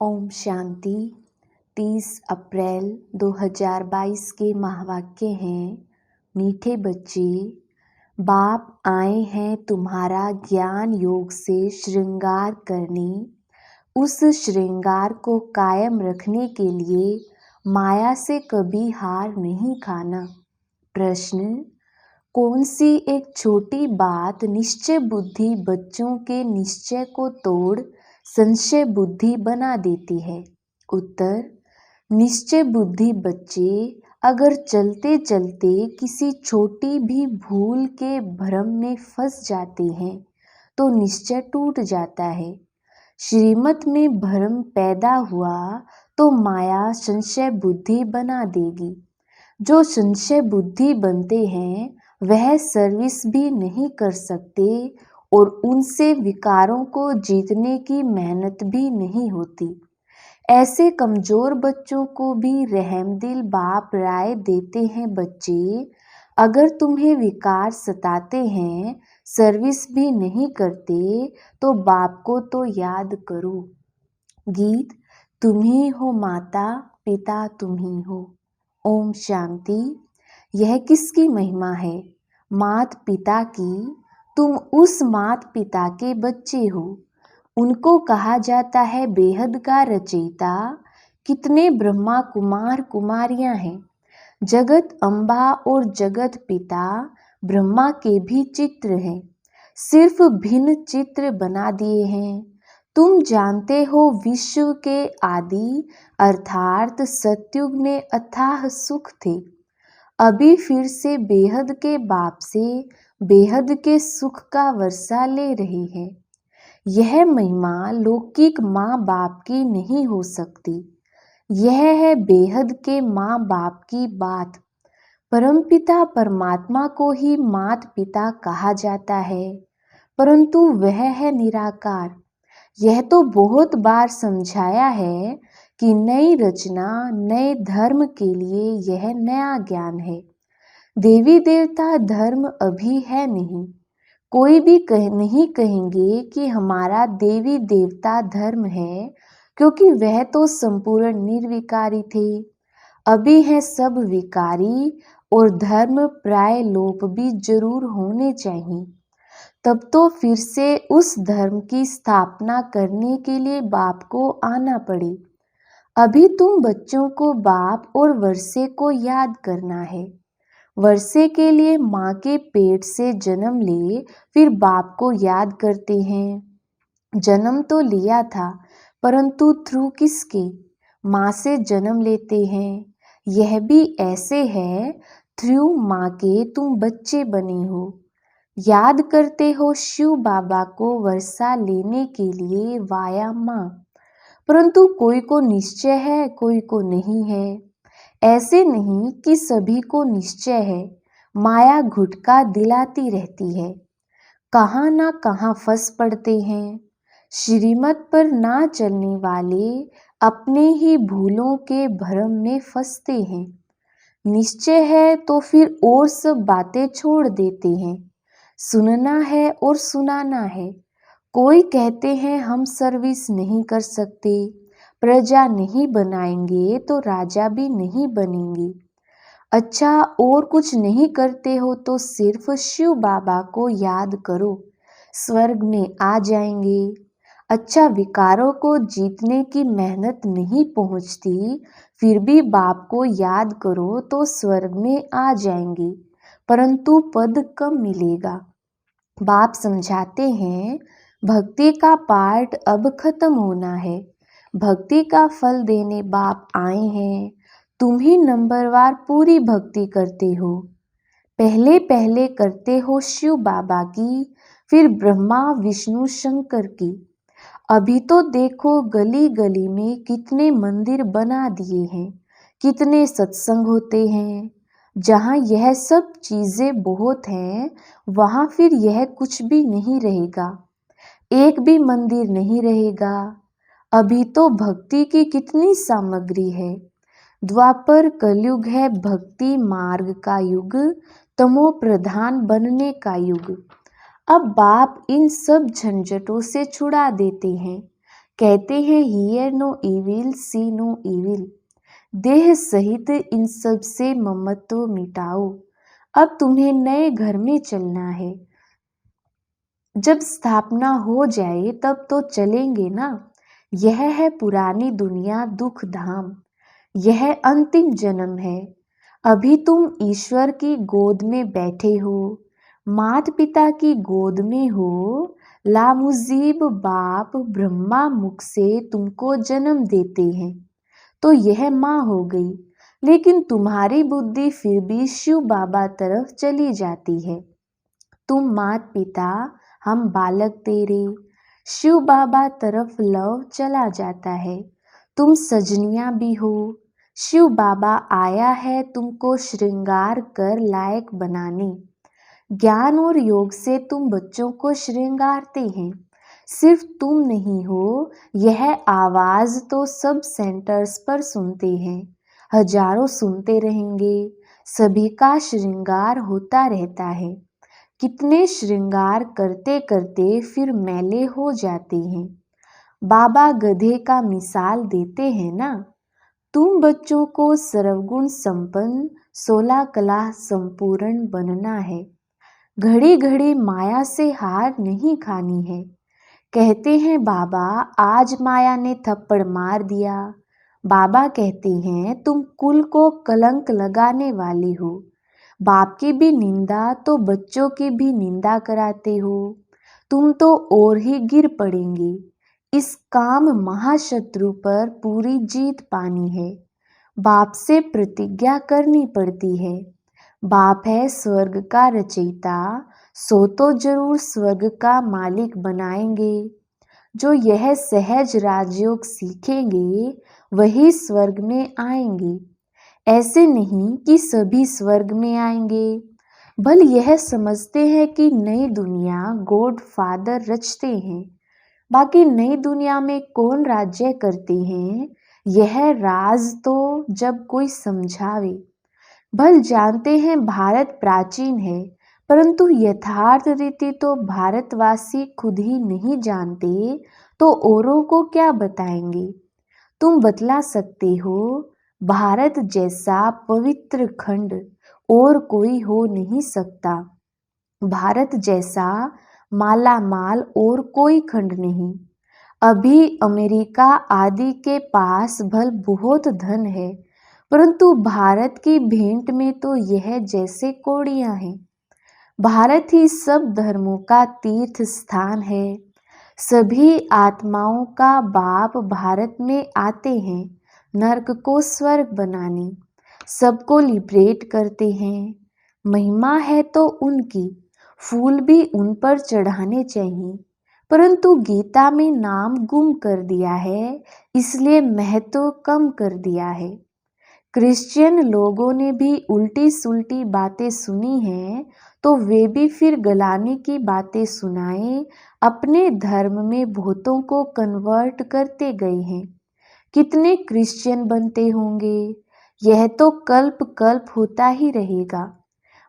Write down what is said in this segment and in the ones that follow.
ओम शांति। 30 अप्रैल 2022 के महावाक्य हैं, मीठे बच्चे, बाप आए हैं तुम्हारा ज्ञान योग से श्रृंगार करने। उस श्रृंगार को कायम रखने के लिए माया से कभी हार नहीं खाना। प्रश्न: कौन सी एक छोटी बात निश्चय बुद्धि बच्चों के निश्चय को तोड़ संशय बुद्धि बना देती है? उत्तर: निश्चय बुद्धि बच्चे अगर चलते चलते किसी छोटी भी भूल के भ्रम में फंस जाते हैं तो निश्चय टूट जाता है। श्रीमत में भ्रम पैदा हुआ तो माया संशय बुद्धि बना देगी। जो संशय बुद्धि बनते हैं वह सर्विस भी नहीं कर सकते और उनसे विकारों को जीतने की मेहनत भी नहीं होती। ऐसे कमजोर बच्चों को भी रहमदिल बाप राय देते हैं, बच्चे अगर तुम्हें विकार सताते हैं, सर्विस भी नहीं करते तो बाप को तो याद करो। गीत: तुम ही हो माता पिता तुम ही हो। ओम शांति। यह किसकी महिमा है? मात पिता की। तुम उस मात पिता के बच्चे हो। उनको कहा जाता है बेहद का रचयिता। कितने ब्रह्मा कुमार कुमारियां हैं। जगत अम्बा और जगत पिता ब्रह्मा के भी चित्र हैं, सिर्फ भिन्न चित्र बना दिए हैं। तुम जानते हो विश्व के आदि अर्थात सतयुग में अथाह सुख थे। अभी फिर से बेहद के बाप से बेहद के सुख का वर्षा ले रहे हैं। यह महिमा लौकिक माँ बाप की नहीं हो सकती। यह है बेहद के माँ बाप की बात। परमपिता परमात्मा को ही मात पिता कहा जाता है, परंतु वह है निराकार। यह तो बहुत बार समझाया है कि नई रचना नए धर्म के लिए यह नया ज्ञान है। देवी देवता धर्म अभी है नहीं। कोई भी नहीं कहेंगे कि हमारा देवी देवता धर्म है, क्योंकि वह तो संपूर्ण निर्विकारी थे। अभी है सब विकारी और धर्म प्राय लोप भी जरूर होने चाहिए। तब तो फिर से उस धर्म की स्थापना करने के लिए बाप को आना पड़े। अभी तुम बच्चों को बाप और वर्षे को याद करना है। वर्षे के लिए माँ के पेट से जन्म ले फिर बाप को याद करते हैं। जन्म तो लिया था, परंतु थ्रू किसके? माँ से जन्म लेते हैं। यह भी ऐसे है, थ्रू माँ के तुम बच्चे बने हो। याद करते हो शिव बाबा को वर्षा लेने के लिए वाया माँ, परंतु कोई को निश्चय है कोई को नहीं है। ऐसे नहीं कि सभी को निश्चय है, माया घुटका दिलाती रहती है। कहाँ ना कहाँ फंस पड़ते हैं। श्रीमत पर ना चलने वाले अपने ही भूलों के भ्रम में फंसते हैं। निश्चय है तो फिर और सब बातें छोड़ देते हैं। सुनना है और सुनाना है। कोई कहते हैं हम सर्विस नहीं कर सकते, प्रजा नहीं बनाएंगे तो राजा भी नहीं बनेंगे। अच्छा, और कुछ नहीं करते हो तो सिर्फ शिव बाबा को याद करो, स्वर्ग में आ जाएंगे। अच्छा, विकारों को जीतने की मेहनत नहीं पहुंचती, फिर भी बाप को याद करो तो स्वर्ग में आ जाएंगे, परंतु पद कम मिलेगा। बाप समझाते हैं भक्ति का पार्ट अब खत्म होना है। भक्ति का फल देने बाप आए हैं। तुम ही नंबरवार पूरी भक्ति करते हो। पहले पहले करते हो शिव बाबा की, फिर ब्रह्मा विष्णु शंकर की। अभी तो देखो गली गली में कितने मंदिर बना दिए हैं, कितने सत्संग होते हैं। जहाँ यह सब चीजें बहुत हैं, वहाँ फिर यह कुछ भी नहीं रहेगा, एक भी मंदिर नहीं रहेगा। अभी तो भक्ति की कितनी सामग्री है। द्वापर कलयुग है भक्ति मार्ग का युग, तमो प्रधान बनने का युग। अब बाप इन सब झंझटों से छुड़ा देते हैं। कहते हैं hear no evil see no evil. देह सहित इन सब से ममत्व मिटाओ। अब तुम्हें नए घर में चलना है। जब स्थापना हो जाए तब तो चलेंगे ना। यह है पुरानी दुनिया दुख धाम। यह अंतिम जन्म है। अभी तुम ईश्वर की गोद में बैठे हो, माता पिता की गोद में हो। लामुजीब बाप ब्रह्मा मुख से तुमको जन्म देते हैं तो यह माँ हो गई, लेकिन तुम्हारी बुद्धि फिर भी शिव बाबा तरफ चली जाती है। तुम मात पिता, हम बालक तेरे। शिव बाबा तरफ लव चला जाता है। तुम सजनिया भी हो। शिव बाबा आया है तुमको श्रृंगार कर लायक बनाने। ज्ञान और योग से तुम बच्चों को श्रृंगारते हैं। सिर्फ तुम नहीं हो, यह आवाज तो सब सेंटर्स पर सुनते हैं। हजारों सुनते रहेंगे। सभी का श्रृंगार होता रहता है। कितने श्रृंगार करते करते फिर मैले हो जाते हैं। बाबा गधे का मिसाल देते हैं ना। तुम बच्चों को सर्वगुण संपन्न 16 कला संपूर्ण बनना है। घड़ी घड़ी माया से हार नहीं खानी है। कहते हैं बाबा आज माया ने थप्पड़ मार दिया। बाबा कहते हैं तुम कुल को कलंक लगाने वाले हो। बाप की भी निंदा तो बच्चों की भी निंदा कराते हो। तुम तो और ही गिर पड़ेंगे। इस काम महाशत्रु पर पूरी जीत पानी है। बाप से प्रतिज्ञा करनी पड़ती है। बाप है स्वर्ग का रचयिता, सो तो जरूर स्वर्ग का मालिक बनाएंगे। जो यह सहज राजयोग सीखेंगे वही स्वर्ग में आएंगे। ऐसे नहीं कि सभी स्वर्ग में आएंगे। भल यह समझते हैं कि नई दुनिया गॉड फादर रचते हैं। बाकी नई दुनिया में कौन राज्य करते हैं, यह राज तो जब कोई समझावे। भल जानते हैं भारत प्राचीन है, परंतु यथार्थ रीति तो भारतवासी खुद ही नहीं जानते तो औरों को क्या बताएंगे। तुम बतला सकते हो। भारत जैसा पवित्र खंड और कोई हो नहीं सकता। भारत जैसा मालामाल और कोई खंड नहीं। अभी अमेरिका आदि के पास भल बहुत धन है, परंतु भारत की भेंट में तो यह जैसे कौड़ियां हैं। भारत ही सब धर्मों का तीर्थ स्थान है। सभी आत्माओं का बाप भारत में आते हैं नर्क को स्वर्ग बनाने। सबको लिबरेट करते हैं। महिमा है तो उनकी, फूल भी उन पर चढ़ाने चाहिए, परंतु गीता में नाम गुम कर दिया है, इसलिए महत्व कम कर दिया है। क्रिश्चियन लोगों ने भी उल्टी सुल्टी बातें सुनी हैं तो वे भी फिर गलाने की बातें सुनाए अपने धर्म में बहुतों को कन्वर्ट करते गए हैं। कितने क्रिश्चियन बनते होंगे, यह तो कल्प कल्प होता ही रहेगा।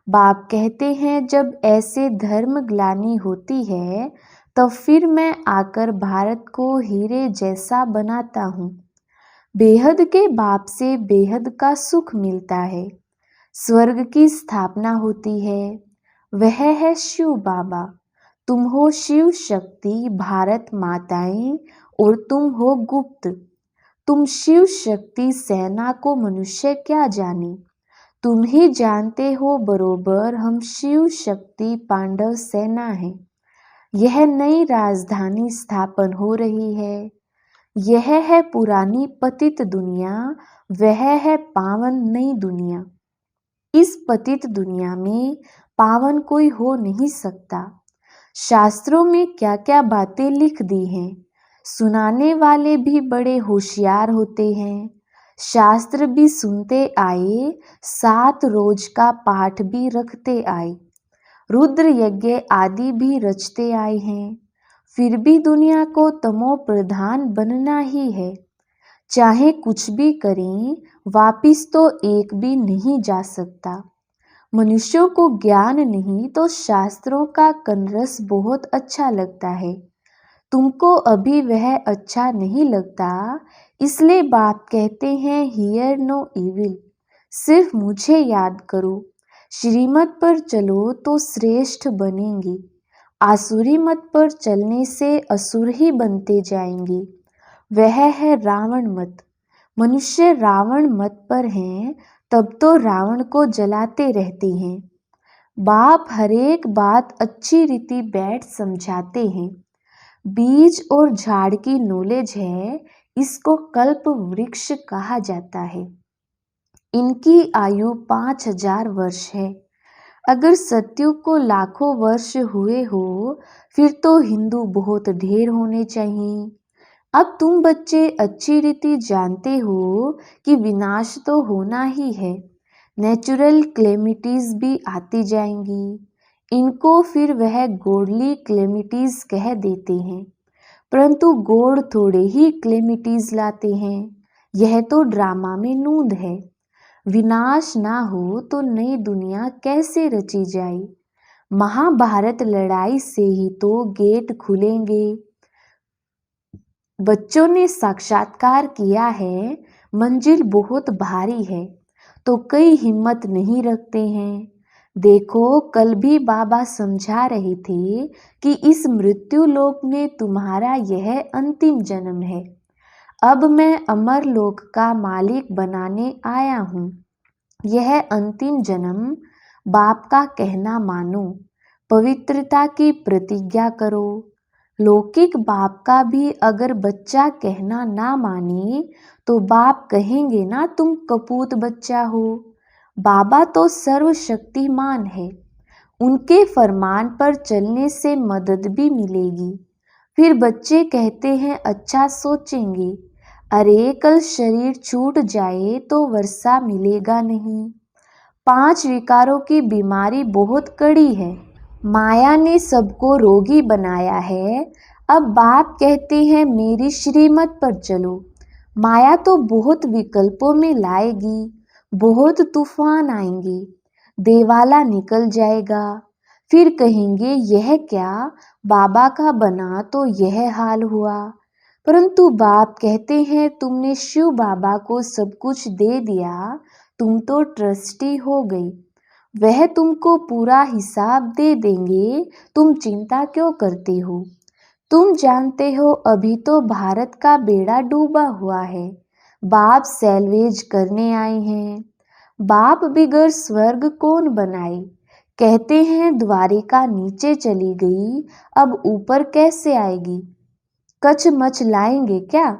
बाप कहते हैं जब ऐसे धर्म ग्लानि होती है तब फिर मैं आकर भारत को हीरे जैसा बनाता हूँ। बेहद के बाप से बेहद का सुख मिलता है। स्वर्ग की स्थापना होती है। वह है शिव बाबा। तुम हो शिव शक्ति भारत माताएं और तुम हो गुप्त। तुम शिव शक्ति सेना को मनुष्य क्या जाने। तुम ही जानते हो बरोबर हम शिव शक्ति पांडव सेना है। यह नई राजधानी स्थापन हो रही है। यह है पुरानी पतित दुनिया, वह है पावन नई दुनिया। इस पतित दुनिया में पावन कोई हो नहीं सकता। शास्त्रों में क्या क्या बातें लिख दी हैं, सुनाने वाले भी बड़े होशियार होते हैं। शास्त्र भी सुनते आए, 7 रोज का पाठ भी रखते आए, रुद्र यज्ञ आदि भी रचते आए हैं। फिर भी दुनिया को तमो प्रधान बनना ही है। चाहे कुछ भी करें, वापिस तो एक भी नहीं जा सकता। मनुष्यों को ज्ञान नहीं तो शास्त्रों का कनरस बहुत अच्छा लगता है। तुमको अभी वह अच्छा नहीं लगता, इसलिए बाप कहते हैं हियर नो इविल, सिर्फ मुझे याद करो। श्रीमत पर चलो तो श्रेष्ठ बनेंगे, आसुरी मत पर चलने से असुर ही बनते जाएंगे। वह है रावण मत। मनुष्य रावण मत पर हैं, तब तो रावण को जलाते रहते हैं। बाप हरेक बात अच्छी रीति बैठ समझाते हैं। बीज और झाड़ की नॉलेज है, इसको कल्प वृक्ष कहा जाता है। इनकी आयु 5000 वर्ष है। अगर सत्युग को लाखों वर्ष हुए हो, फिर तो हिंदू बहुत ढेर होने चाहिए। अब तुम बच्चे अच्छी रीति जानते हो कि विनाश तो होना ही है। नेचुरल क्लेमिटीज भी आती जाएंगी। इनको फिर वह गॉडली क्लेमिटीज कह देते हैं, परंतु गॉड थोड़े ही क्लेमिटीज लाते हैं। यह तो ड्रामा में नूंद है। विनाश ना हो तो नई दुनिया कैसे रची जाए। महाभारत लड़ाई से ही तो गेट खुलेंगे। बच्चों ने साक्षात्कार किया है, मंजिल बहुत भारी है, तो कई हिम्मत नहीं रखते हैं। देखो, कल भी बाबा समझा रहे थे कि इस मृत्यु लोक में तुम्हारा यह अंतिम जन्म है। अब मैं अमर लोक का मालिक बनाने आया हूँ। यह अंतिम जन्म, बाप का कहना मानो, पवित्रता की प्रतिज्ञा करो। लौकिक बाप का भी अगर बच्चा कहना ना माने तो बाप कहेंगे ना तुम कपूत बच्चा हो। बाबा तो सर्वशक्तिमान है, उनके फरमान पर चलने से मदद भी मिलेगी। फिर बच्चे कहते हैं अच्छा सोचेंगे, अरे कल शरीर छूट जाए तो वर्षा मिलेगा नहीं। 5 विकारों की बीमारी बहुत कड़ी है। माया ने सबको रोगी बनाया है। अब बाप कहते हैं मेरी श्रीमत पर चलो। माया तो बहुत विकल्पों में लाएगी, बहुत तूफान आएंगे, देवाला निकल जाएगा। फिर कहेंगे यह क्या, बाबा का बना तो यह हाल हुआ। परंतु बाप कहते हैं तुमने शिव बाबा को सब कुछ दे दिया, तुम तो ट्रस्टी हो गई, वह तुमको पूरा हिसाब दे देंगे, तुम चिंता क्यों करते हो। तुम जानते हो अभी तो भारत का बेड़ा डूबा हुआ है, बाप सैल्वेज करने आए हैं। बाप बिगर स्वर्ग कौन बनाए। कहते हैं द्वारिका नीचे चली गई, अब ऊपर कैसे आएगी। कच मच लाएंगे क्या।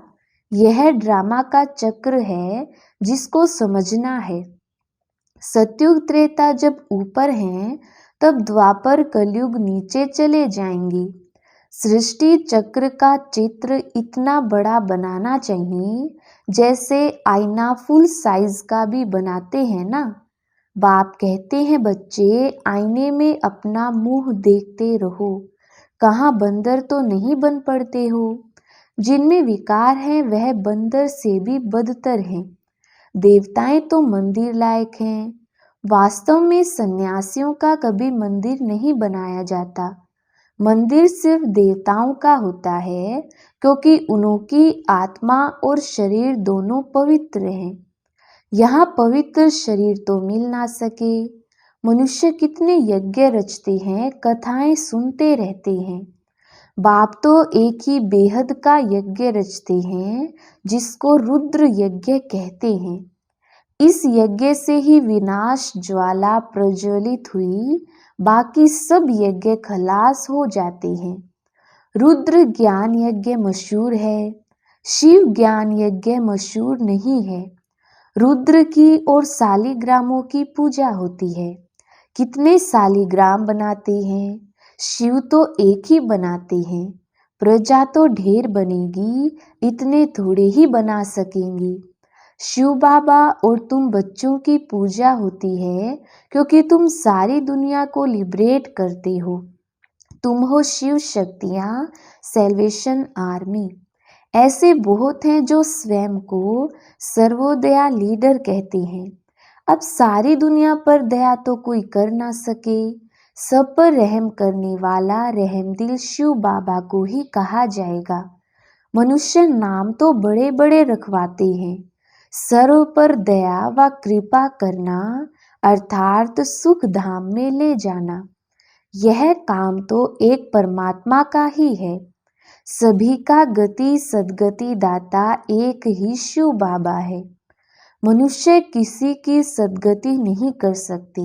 यह ड्रामा का चक्र है, जिसको समझना है। सतयुग त्रेता जब ऊपर हैं, तब द्वापर कलयुग नीचे चले जाएंगे। सृष्टि चक्र का चित्र इतना बड़ा बनाना चाहिए, जैसे आईना फुल साइज का भी बनाते हैं ना। बाप कहते हैं बच्चे आईने में अपना मुंह देखते रहो, कहाँ बंदर तो नहीं बन पड़ते हो। जिनमें विकार हैं वह बंदर से भी बदतर हैं। देवताएं तो मंदिर लायक हैं। वास्तव में सन्यासियों का कभी मंदिर नहीं बनाया जाता। मंदिर सिर्फ देवताओं का होता है, क्योंकि उनकी आत्मा और शरीर दोनों पवित्र हैं। यहाँ पवित्र शरीर तो मिल ना सके। मनुष्य कितने यज्ञ रचते हैं, कथाएं सुनते रहते हैं। बाप तो एक ही बेहद का यज्ञ रचते हैं, जिसको रुद्र यज्ञ कहते हैं। इस यज्ञ से ही विनाश ज्वाला प्रज्वलित हुई, बाकी सब यज्ञ खलास हो जाते हैं। रुद्र ज्ञान यज्ञ मशहूर है, शिव ज्ञान यज्ञ मशहूर नहीं है। रुद्र की और शालिग्रामों की पूजा होती है। कितने शालिग्राम बनाते हैं, शिव तो एक ही बनाते हैं। प्रजा तो ढेर बनेगी, इतने थोड़े ही बना सकेंगे। शिव बाबा और तुम बच्चों की पूजा होती है, क्योंकि तुम सारी दुनिया को लिबरेट करते हो। तुम हो शिव शक्तियाँ, सैल्वेशन आर्मी। ऐसे बहुत हैं जो स्वयं को सर्वोदया लीडर कहते हैं। अब सारी दुनिया पर दया तो कोई कर ना सके, सब पर रहम करने वाला रहमदिल शिव बाबा को ही कहा जाएगा। मनुष्य नाम तो बड़े बड़े रखवाते हैं, सर्व पर दया व कृपा करना अर्थात सुख धाम में ले जाना, यह काम तो एक परमात्मा का ही है। सभी का गति सदगति दाता एक ही शिव बाबा है। मनुष्य किसी की सदगति नहीं कर सकते,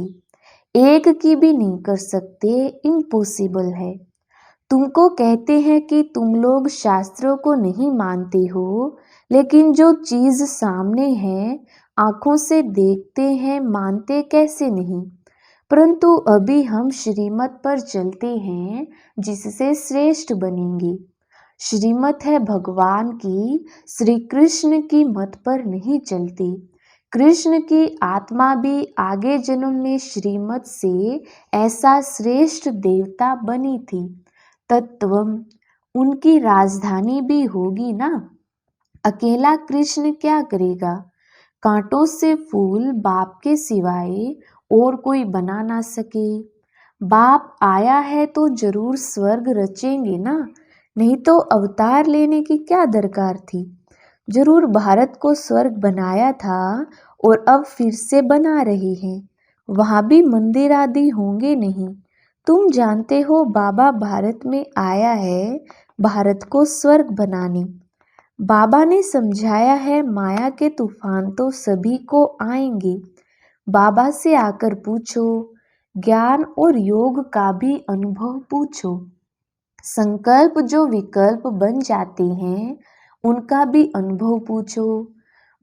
एक की भी नहीं कर सकते, इम्पॉसिबल है। तुमको कहते हैं कि तुम लोग शास्त्रों को नहीं मानते हो, लेकिन जो चीज सामने है, आंखों से देखते हैं, मानते कैसे नहीं। परंतु अभी हम श्रीमत पर चलते हैं, जिससे श्रेष्ठ बनेंगे। श्रीमत है भगवान की, श्री कृष्ण की मत पर नहीं चलती। कृष्ण की आत्मा भी आगे जन्म में श्रीमत से ऐसा श्रेष्ठ देवता बनी थी। तत्वम, उनकी राजधानी भी होगी ना। अकेला कृष्ण क्या करेगा? कांटों से फूल बाप के सिवाय और कोई बना ना सके। बाप आया है तो जरूर स्वर्ग रचेंगे ना, नहीं तो अवतार लेने की क्या दरकार थी। जरूर भारत को स्वर्ग बनाया था और अब फिर से बना रहे हैं। वहां भी मंदिर आदि होंगे नहीं। तुम जानते हो बाबा भारत में आया है भारत को स्वर्ग बनाने। बाबा ने समझाया है माया के तूफान तो सभी को आएंगे। बाबा से आकर पूछो, ज्ञान और योग का भी अनुभव पूछो। संकल्प जो विकल्प बन जाते हैं, उनका भी अनुभव पूछो।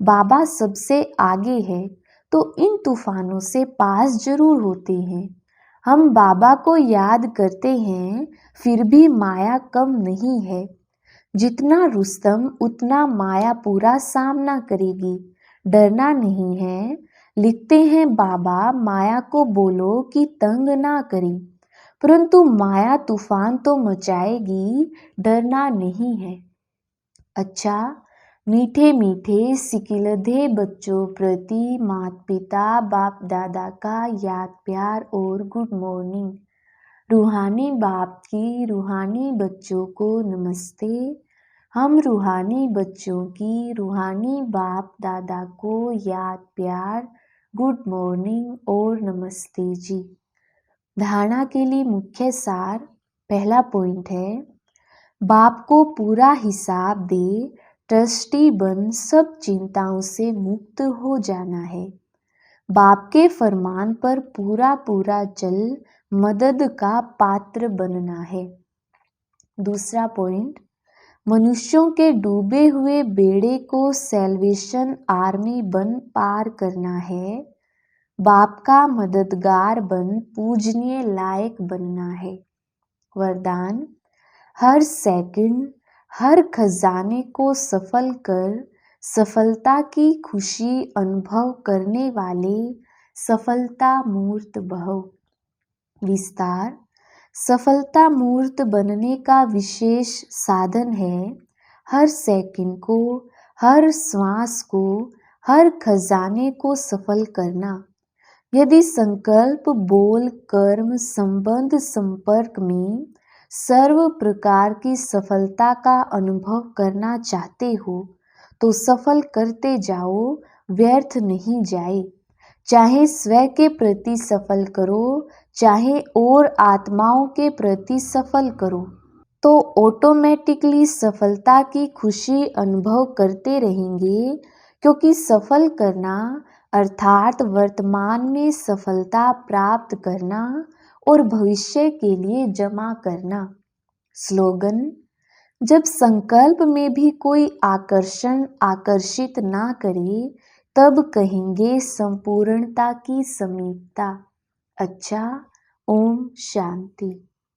बाबा सबसे आगे है तो इन तूफानों से पास जरूर होते हैं। हम बाबा को याद करते हैं, फिर भी माया कम नहीं है। जितना रुस्तम उतना माया पूरा सामना करेगी, डरना नहीं है। लिखते हैं बाबा माया को बोलो कि तंग ना करे, परंतु माया तूफान तो मचाएगी, डरना नहीं है। अच्छा, मीठे मीठे सिकिलधे बच्चों प्रति माता पिता बाप दादा का याद प्यार और गुड मॉर्निंग। रूहानी बाप की रूहानी बच्चों को नमस्ते। हम रूहानी बच्चों की रूहानी बाप दादा को याद प्यार, गुड मॉर्निंग और नमस्ते जी। धारणा के लिए मुख्य सार, पहला पॉइंट है, बाप को पूरा हिसाब दे, ट्रस्टी बन सब चिंताओं से मुक्त हो जाना है। बाप के फरमान पर पूरा पूरा चल मदद का पात्र बनना है। दूसरा पॉइंट, मनुष्यों के डूबे हुए बेड़े को सैल्वेशन आर्मी बन पार करना है। बाप का मददगार बन पूजनीय लायक बनना है। वरदान, हर सेकंड हर खजाने को सफल कर सफलता की खुशी अनुभव करने वाले सफलता मूर्त भव। विस्तार, सफलता मूर्त बनने का विशेष साधन है हर सेकंड को, हर श्वास को, हर खजाने को सफल करना। यदि संकल्प, बोल, कर्म, संबंध, संपर्क में सर्व प्रकार की सफलता का अनुभव करना चाहते हो तो सफल करते जाओ, व्यर्थ नहीं जाए। चाहे स्वयं के प्रति सफल करो, चाहे और आत्माओं के प्रति सफल करो, तो ऑटोमेटिकली सफलता की खुशी अनुभव करते रहेंगे। क्योंकि सफल करना अर्थात वर्तमान में सफलता प्राप्त करना और भविष्य के लिए जमा करना। स्लोगन, जब संकल्प में भी कोई आकर्षण आकर्षित ना करे, तब कहेंगे संपूर्णता की समीपता। अच्छा, ओम शांति।